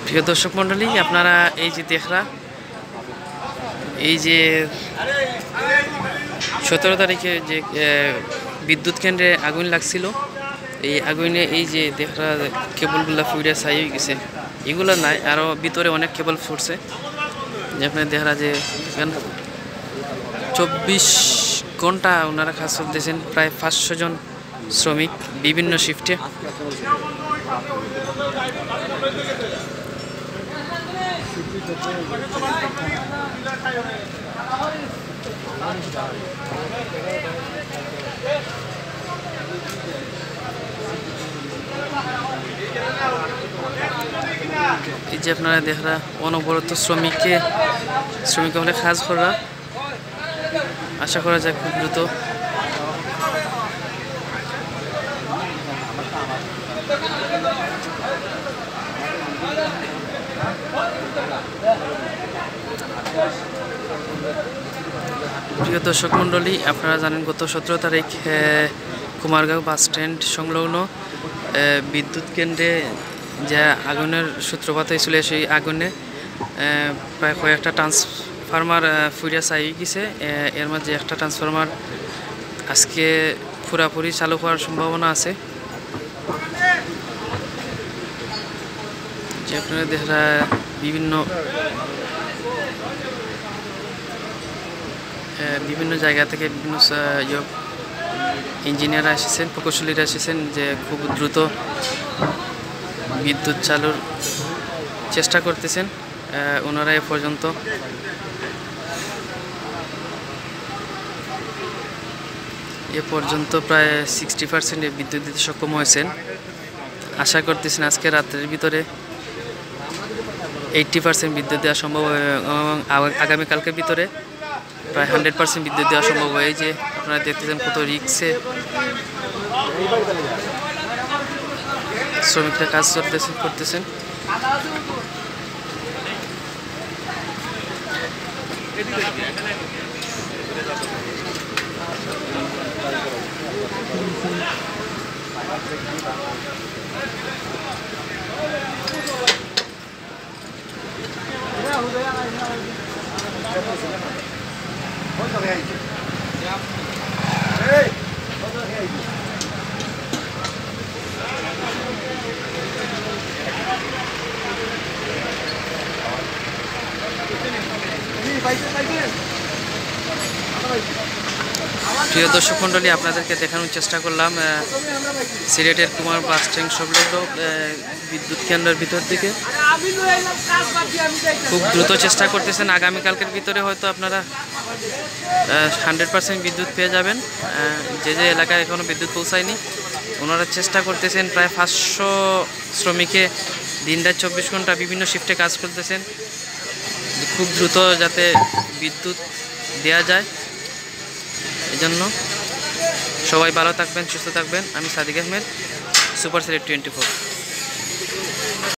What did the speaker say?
প্রিয় দর্শক মন্ডলী, আপনারা এই যে দেখরা এই যে 17 তারিখে যে বিদ্যুৎ কেন্দ্রে আগুন লাগছিল, এই আগুনে এই যে দেখরা কেবলগুলা ফুইরা ছাই হয়ে গেছে। এগুলো নাই, আরও ভিতরে অনেক কেবল ফুটছে। যে আপনার দেখরা যে 24 ঘন্টা ওনারা কাজ করতেছেন, প্রায় 500 জন শ্রমিক বিভিন্ন শিফটে। এই যে আপনারা দেখরা অনবরত শ্রমিক হলে কাজ করা, আশা করা যায় খুব দ্রুত প্রিয় দর্শক মন্ডলী, আপনারা জানেন গত 17 তারিখ কুমারগাঁও বাস স্ট্যান্ড সংলগ্ন বিদ্যুৎ কেন্দ্রে যে আগুনের সূত্রপাত হয়েছিল, সেই আগুনে প্রায় কয়েকটা ট্রান্সফরমার ফুরিয়া ছাই গেছে। এর মাঝে একটা ট্রান্সফরমার আজকে পুরাপুরি চালু হওয়ার সম্ভাবনা আছে। যে আপনারা দেখরা বিভিন্ন জায়গা থেকে বিভিন্ন ইঞ্জিনিয়াররা এসেছেন, প্রকৌশলীরা এসেছেন, যে খুব দ্রুত বিদ্যুৎ চালুর চেষ্টা করতেছেন। ওনারা এ পর্যন্ত প্রায় 60% বিদ্যুৎ দিতে সক্ষম হয়েছেন। আশা করতেছেন আজকে রাত্রের ভিতরে 80% বিদ্যুৎ দেওয়া সম্ভব এবং আগামীকালকের ভিতরে প্রায় 100% বিদ্যুৎ দেওয়া সম্ভব হয়। যে আপনারা দেখতেছেন কত রিক্সে শ্রমিকরা কাজ করতেছেন। প্রিয় দর্শক মন্ডলী, আপনাদেরকে দেখানোর চেষ্টা করলাম সিলেটের কুমার বাস স্ট্যান্ড সংলগ্ন বিদ্যুৎ কেন্দ্রের ভিতর থেকে খুব দ্রুত চেষ্টা করতেছেন। আগামীকালকের ভিতরে হয়তো আপনারা 100% বিদ্যুৎ পেয়ে যাবেন। যে এলাকায় এখনও বিদ্যুৎ পৌঁছায়নি, ওনারা চেষ্টা করতেছেন। প্রায় 500 শ্রমিকে দিনরাত 24 ঘন্টা বিভিন্ন শিফটে কাজ করতেছেন, খুব দ্রুত যাতে বিদ্যুৎ দেওয়া যায়। এজন্য সবাই ভালো থাকবেন, সুস্থ থাকবেন। আমি সাদিক আহমেদ, সুপার সিলেট 24।